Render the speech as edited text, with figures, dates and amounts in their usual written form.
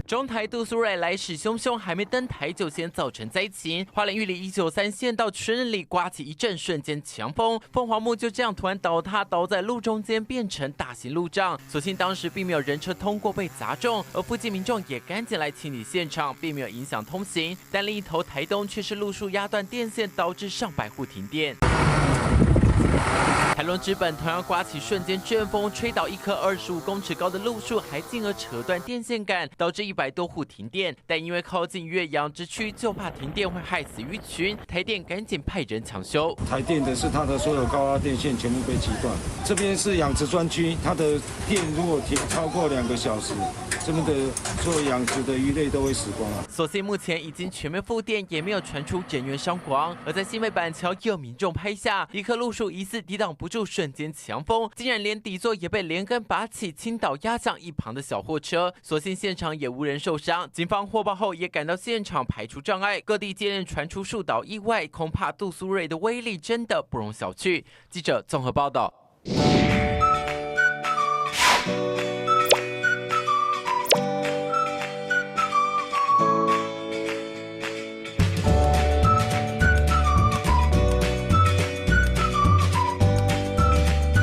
中台杜苏芮来势汹汹，还没登台就先造成灾情。花莲玉里193县道全人里刮起一阵瞬间强风，凤凰木就这样突然倒塌，倒在路中间，变成大型路障。所幸当时并没有人车通过被砸中，而附近民众也赶紧来清理现场，并没有影响通行。但另一头台东却是路树压断电线，导致上百户停电。台龙之本同样刮起瞬间阵风，吹倒一棵25公尺高的路树，还进而扯断电线杆，导致100多户停电。但因为靠近岳阳之区，就怕停电会害死鱼群，台电赶紧派人抢修。台电的是它的所有高压电线全部被击断，这边是养殖专区，它的电如果停超过2个小时，这边的所有养殖的鱼类都会死光了。所幸目前已经全面复电，也没有传出人员伤亡。而在新北板桥，也有民众拍下一棵路树疑似抵挡不住瞬间强风，竟然连底座也被连根拔起，倾倒压向一旁的小货车。所幸现场也无人受伤。警方获报后也赶到现场排除障碍。各地接连传出树倒意外，恐怕杜苏芮的威力真的不容小觑。记者综合报道。